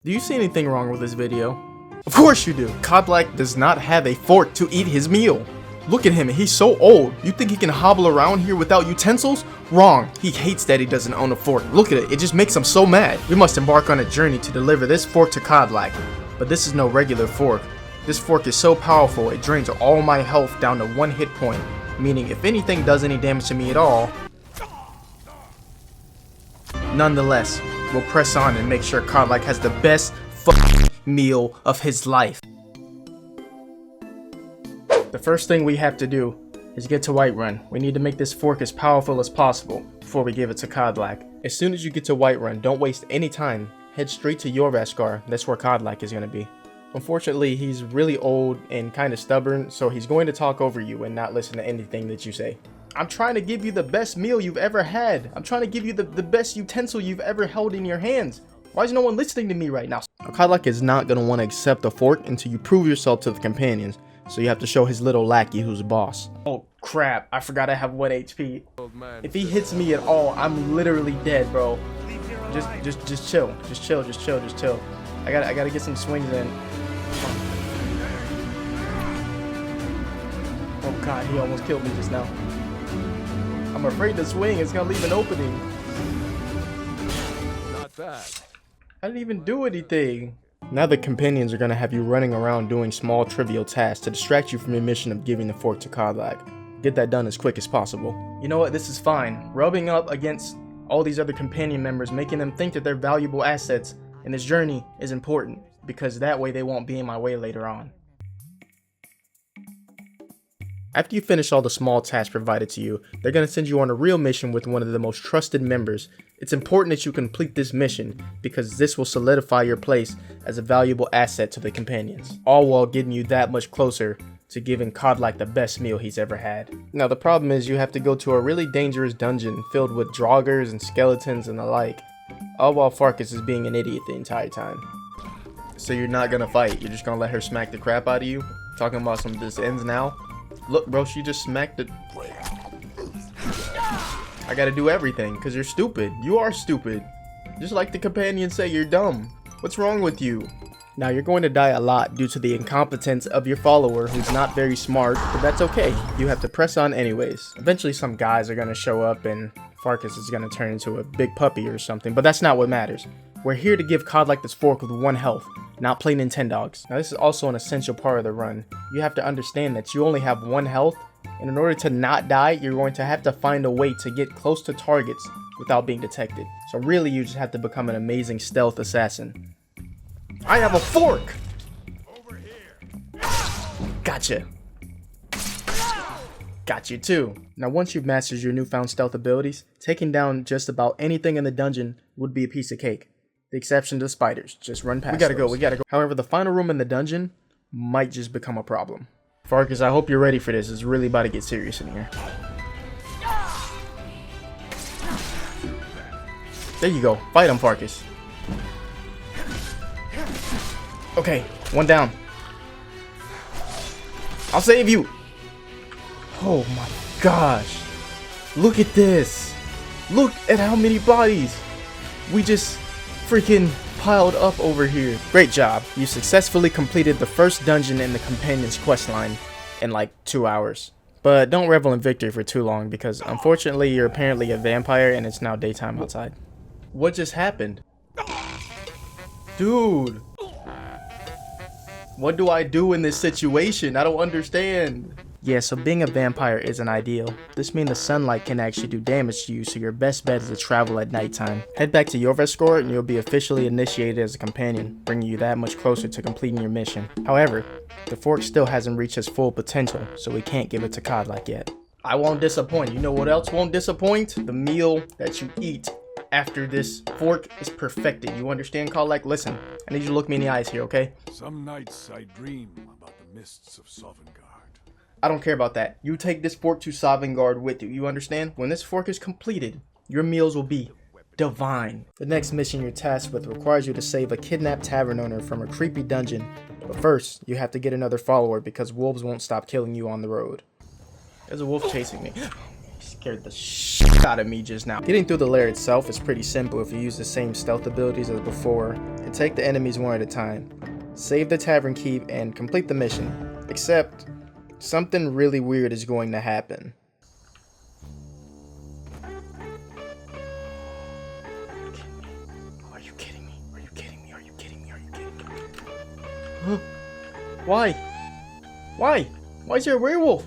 Do you see anything wrong with this video? Of course you do! Kodlak does not have a fork to eat his meal. Look at him, he's so old. You think he can hobble around here without utensils? Wrong. He hates that he doesn't own a fork. Look at it, it just makes him so mad. We must embark on a journey to deliver this fork to Kodlak. But this is no regular fork. This fork is so powerful, it drains all my health down to 1 hit point. Meaning if anything does any damage to me at all, nonetheless, we'll press on and make sure Kodlak has the best meal of his life. The first thing we have to do is get to Whiterun. We need to make this fork as powerful as possible before we give it to Kodlak. As soon as you get to Whiterun, don't waste any time. Head straight to Sovngarde. That's where Kodlak is going to be. Unfortunately, he's really old and kind of stubborn, so he's going to talk over you and not listen to anything that you say. I'm trying to give you the best meal you've ever had. I'm trying to give you the best utensil you've ever held in your hands. Why is no one listening to me right now? Kodlak is not going to want to accept the fork until you prove yourself to the companions. So you have to show his little lackey who's boss. Oh crap, I forgot I have 1 HP. If he hits me at all, I'm literally dead, bro. Just chill. Just chill. I gotta get some swings in. Oh god, he almost killed me just now. I'm afraid the swing is gonna leave an opening. Not bad. I didn't even do anything. Now the companions are gonna have you running around doing small trivial tasks to distract you from your mission of giving the fork to Kodlak. Get that done as quick as possible. You know what, this is fine. Rubbing up against all these other companion members, making them think that they're valuable assets in this journey is important, because that way they won't be in my way later on. After you finish all the small tasks provided to you, they're going to send you on a real mission with one of the most trusted members. It's important that you complete this mission, because this will solidify your place as a valuable asset to the companions, all while getting you that much closer to giving Kodlak the best meal he's ever had. Now the problem is you have to go to a really dangerous dungeon filled with draugrs and skeletons and the like, all while Farkas is being an idiot the entire time. So you're not going to fight, you're just going to let her smack the crap out of you? Talking about some this ends now? Look, bro, she just smacked it. I gotta do everything, because you're stupid. You are stupid. Just like the companions say, you're dumb. What's wrong with you? Now, you're going to die a lot due to the incompetence of your follower, who's not very smart, but that's okay. You have to press on anyways. Eventually, some guys are gonna show up, and Farkas is gonna turn into a big puppy or something, but that's not what matters. We're here to give Kodlak this fork with 1 health, not play Nintendogs. Now this is also an essential part of the run. You have to understand that you only have 1 health, and in order to not die, you're going to have to find a way to get close to targets without being detected. So really, you just have to become an amazing stealth assassin. I have a fork! Over here. Gotcha. Got you too. Now once you've mastered your newfound stealth abilities, taking down just about anything in the dungeon would be a piece of cake. The exception to the spiders. Just run past those. We gotta go. However, the final room in the dungeon might just become a problem. Farkas, I hope you're ready for this. It's really about to get serious in here. There you go. Fight him, Farkas. Okay, 1 down. I'll save you. Oh my gosh. Look at this. Look at how many bodies we just freaking piled up over here. Great job. You successfully completed the first dungeon in the companion's questline in like 2 hours. But don't revel in victory for too long, because unfortunately you're apparently a vampire and it's now daytime outside. What just happened? Dude. What do I do in this situation? I don't understand. Yeah, so being a vampire isn't ideal. This means the sunlight can actually do damage to you, so your best bet is to travel at nighttime. Head back to Sovngarde and you'll be officially initiated as a companion, bringing you that much closer to completing your mission. However, the fork still hasn't reached its full potential, so we can't give it to Kodlak yet. I won't disappoint. You know what else won't disappoint? The meal that you eat after this fork is perfected. You understand, Kodlak? Listen, I need you to look me in the eyes here, okay? Some nights I dream about the mists of Sovngarde. I don't care about that. You take this fork to Sovngarde with you. You understand? When this fork is completed, your meals will be divine. The next mission you're tasked with requires you to save a kidnapped tavern owner from a creepy dungeon. But first, you have to get another follower because wolves won't stop killing you on the road. There's a wolf chasing me. He's Scared the shit out of me just now. Getting through the lair itself is pretty simple if you use the same stealth abilities as before and take the enemies one at a time. Save the tavern key and complete the mission. Except, something really weird is going to happen. Are you kidding me? Are you kidding me? Are you kidding me? Are you kidding me? Huh? Why? Why? Why is there a werewolf?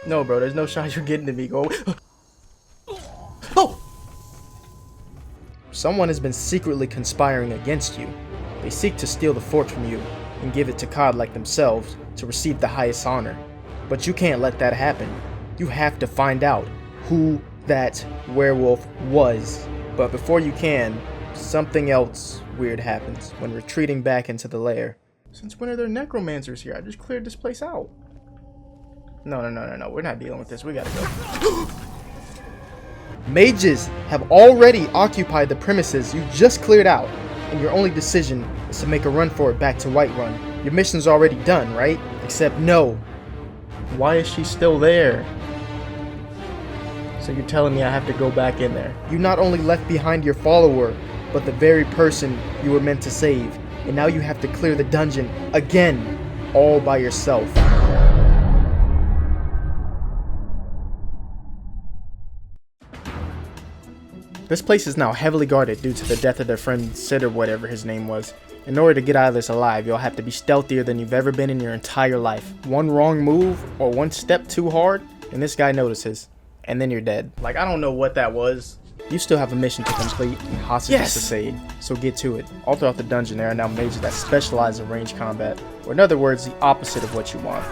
No, bro, there's no shot you're getting to me. Go. Oh! Someone has been secretly conspiring against you. They seek to steal the fort from you and give it to Kodlak themselves to receive the highest honor. But you can't let that happen. You have to find out who that werewolf was. But before you can, something else weird happens when retreating back into the lair. Since when are there necromancers here? I just cleared this place out. No. We're not dealing with this. We gotta go. Mages have already occupied the premises you just cleared out, and your only decision is to make a run for it back to Whiterun. Your mission's already done, right? Except no. Why is she still there? So you're telling me I have to go back in there? You not only left behind your follower, but the very person you were meant to save. And now you have to clear the dungeon again, all by yourself. This place is now heavily guarded due to the death of their friend Sid or whatever his name was. In order to get out of this alive, you'll have to be stealthier than you've ever been in your entire life. One wrong move or one step too hard, and this guy notices. And then you're dead. Like, I don't know what that was. You still have a mission to complete and hostages to save, so get to it. All throughout the dungeon there are now mages that specialize in ranged combat, or in other words, the opposite of what you want.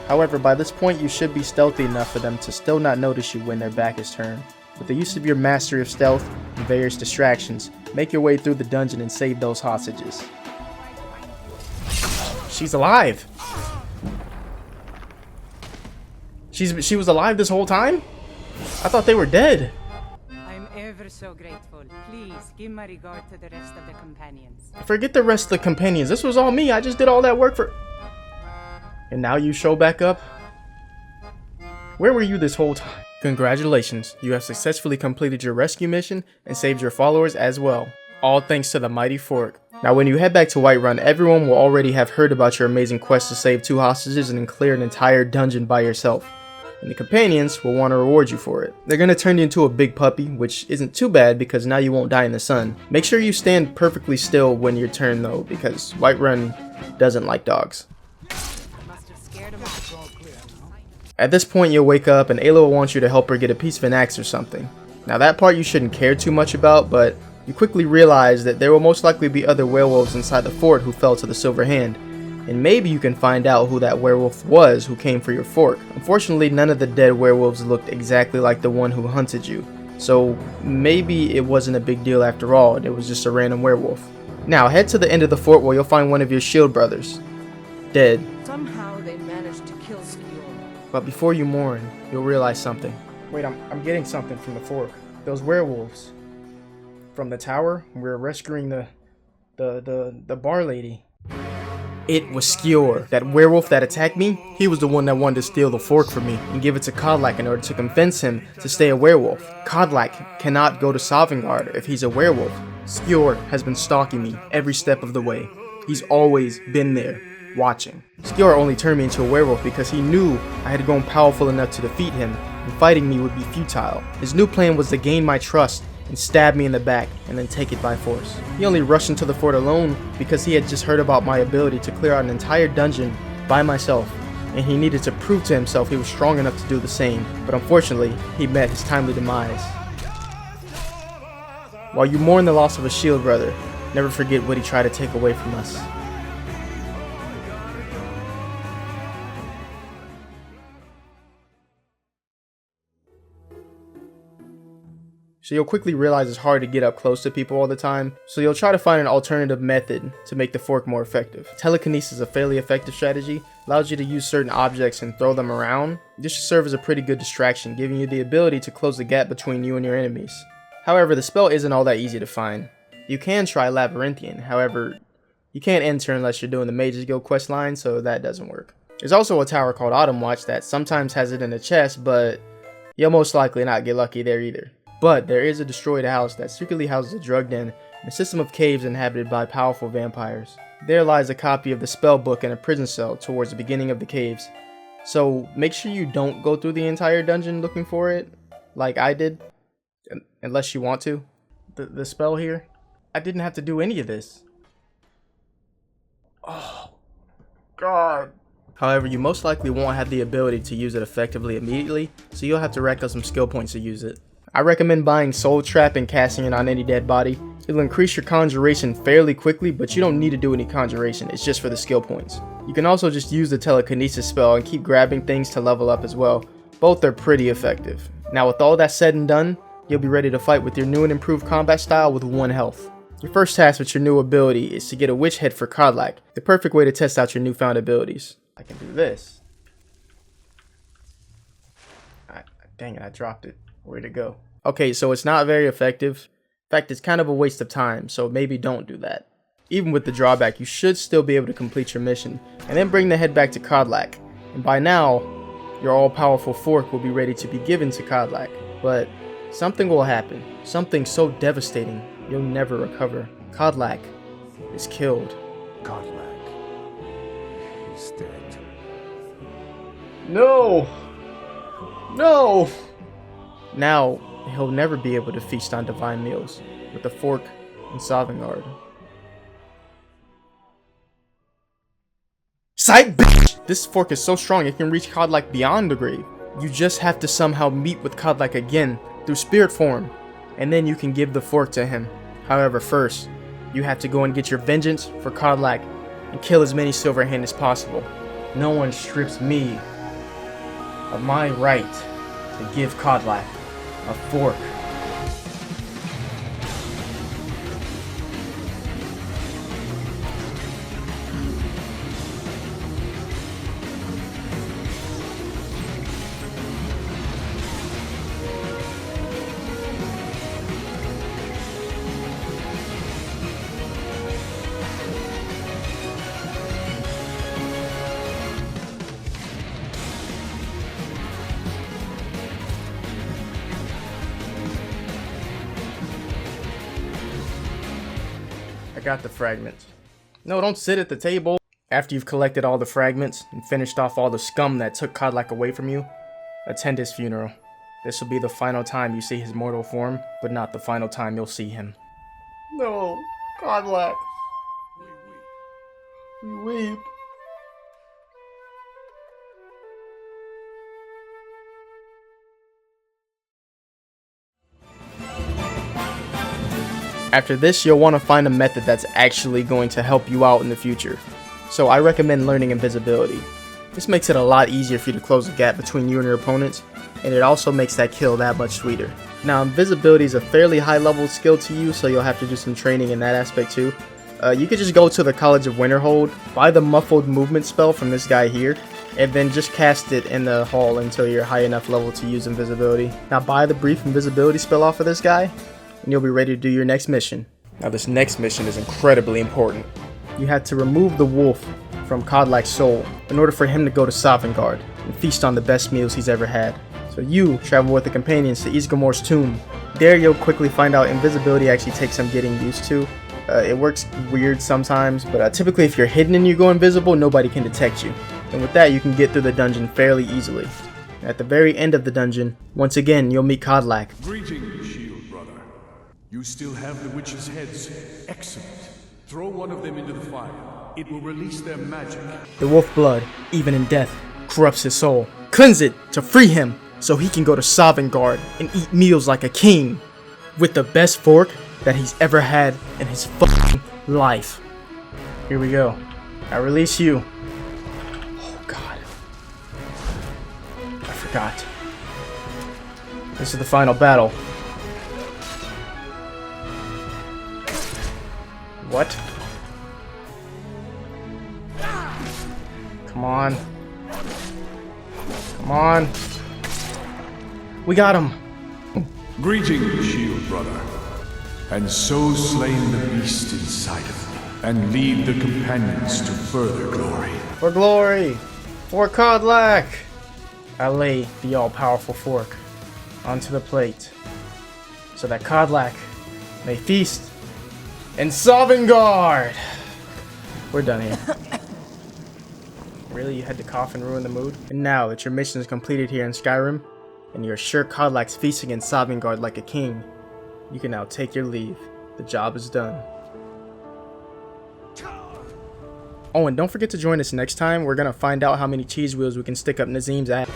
However, by this point you should be stealthy enough for them to still not notice you when their back is turned. With the use of your mastery of stealth and various distractions, make your way through the dungeon and save those hostages. She's alive! She was alive this whole time? I thought they were dead. I'm ever so grateful. Please give my regard to the rest of the companions. Forget the rest of the companions. This was all me. I just did all that work for... And now you show back up? Where were you this whole time? Congratulations. You have successfully completed your rescue mission and saved your followers as well. All thanks to the mighty fork. Now when you head back to Whiterun, everyone will already have heard about your amazing quest to save 2 hostages and clear an entire dungeon by yourself. And the companions will want to reward you for it. They're going to turn you into a big puppy, which isn't too bad because now you won't die in the sun. Make sure you stand perfectly still when your turn though, because Whiterun doesn't like dogs. Must have scared them off. At this point you'll wake up and Ayla will want you to help her get a piece of an axe or something. Now that part you shouldn't care too much about, but you quickly realize that there will most likely be other werewolves inside the fort who fell to the Silver Hand. And maybe you can find out who that werewolf was who came for your fork. Unfortunately, none of the dead werewolves looked exactly like the one who hunted you. So maybe it wasn't a big deal after all, and it was just a random werewolf. Now head to the end of the fort where you'll find one of your shield brothers. Dead. Somehow they managed to kill Skit. But before you mourn, you'll realize something. Wait, I'm getting something from the fork. Those werewolves. From the tower, we're rescuing the bar lady. It was Skjor. That werewolf that attacked me, he was the one that wanted to steal the fork from me and give it to Kodlak in order to convince him to stay a werewolf. Kodlak cannot go to Sovngarde if he's a werewolf. Skjor has been stalking me every step of the way. He's always been there, watching. Skjor only turned me into a werewolf because he knew I had grown powerful enough to defeat him, and fighting me would be futile. His new plan was to gain my trust and stab me in the back and then take it by force. He only rushed into the fort alone because he had just heard about my ability to clear out an entire dungeon by myself, and he needed to prove to himself he was strong enough to do the same, but unfortunately he met his timely demise. While you mourn the loss of a shield brother, never forget what he tried to take away from us. So you'll quickly realize it's hard to get up close to people all the time, so you'll try to find an alternative method to make the fork more effective. Telekinesis is a fairly effective strategy, allows you to use certain objects and throw them around. This should serve as a pretty good distraction, giving you the ability to close the gap between you and your enemies. However, the spell isn't all that easy to find. You can try Labyrinthian, however, you can't enter unless you're doing the Mages Guild questline, so that doesn't work. There's also a tower called Autumn Watch that sometimes has it in a chest, but you'll most likely not get lucky there either. But there is a destroyed house that secretly houses a drug den and a system of caves inhabited by powerful vampires. There lies a copy of the spell book in a prison cell towards the beginning of the caves. So make sure you don't go through the entire dungeon looking for it, like I did, unless you want to. The spell here, I didn't have to do any of this. Oh, God. However, you most likely won't have the ability to use it effectively immediately, so you'll have to rack up some skill points to use it. I recommend buying Soul Trap and casting it on any dead body. It'll increase your conjuration fairly quickly, but you don't need to do any conjuration, it's just for the skill points. You can also just use the telekinesis spell and keep grabbing things to level up as well. Both are pretty effective. Now with all that said and done, you'll be ready to fight with your new and improved combat style with 1 health. Your first task with your new ability is to get a witch head for Kodlak, the perfect way to test out your newfound abilities. I can do this. Dang it, I dropped it. Where'd it go? Okay, so it's not very effective. In fact, it's kind of a waste of time, so maybe don't do that. Even with the drawback, you should still be able to complete your mission, and then bring the head back to Kodlak. And by now, your all-powerful fork will be ready to be given to Kodlak. But something will happen. Something so devastating, you'll never recover. Kodlak is killed. Kodlak. He's dead. No! No! Now, he'll never be able to feast on divine meals with the fork in Sovngarde. Psych, bitch! This fork is so strong it can reach Kodlak beyond the grave. You just have to somehow meet with Kodlak again through spirit form, and then you can give the fork to him. However, first, you have to go and get your vengeance for Kodlak and kill as many Silverhand as possible. No one strips me of my right to give Kodlak a fork. Got the fragments. No, don't sit at the table. After you've collected all the fragments and finished off all the scum that took Kodlak away from you, attend his funeral. This will be the final time you see his mortal form, but not the final time you'll see him. No, Kodlak. We weep. After this, you'll want to find a method that's actually going to help you out in the future. So I recommend learning invisibility. This makes it a lot easier for you to close the gap between you and your opponents, and it also makes that kill that much sweeter. Now, invisibility is a fairly high level skill to use, so you'll have to do some training in that aspect too. You could just go to the College of Winterhold, buy the muffled movement spell from this guy here, and then just cast it in the hall until you're high enough level to use invisibility. Now buy the brief invisibility spell off of this guy, and you'll be ready to do your next mission. Now this next mission is incredibly important. You have to remove the wolf from Kodlak's soul in order for him to go to Sovngarde and feast on the best meals he's ever had. So you travel with the companions to Isgomor's tomb. There you'll quickly find out invisibility actually takes some getting used to. It works weird sometimes, but typically if you're hidden and you go invisible, nobody can detect you. And with that, you can get through the dungeon fairly easily. At the very end of the dungeon, once again, you'll meet Kodlak. Greetings, shield brother. You still have the witches' heads. Excellent. Throw one of them into the fire. It will release their magic. The wolf blood, even in death, corrupts his soul. Cleanse it to free him so he can go to Sovngarde and eat meals like a king with the best fork that he's ever had in his fucking life. Here we go. I release you. Oh God. I forgot. This is the final battle. What? Come on. Come on. We got him. Greetings, shield brother. And so slain the beast inside of me, and lead the companions to further glory. For glory. For Kodlak! I lay the all-powerful fork onto the plate so that Kodlak may feast in Sovngarde! We're done here. Really? You had to cough and ruin the mood? And now that your mission is completed here in Skyrim, and you're sure Kodlak's feasting in Sovngarde like a king, you can now take your leave. The job is done. Oh, and don't forget to join us next time. We're gonna find out how many cheese wheels we can stick up Nazim's ass.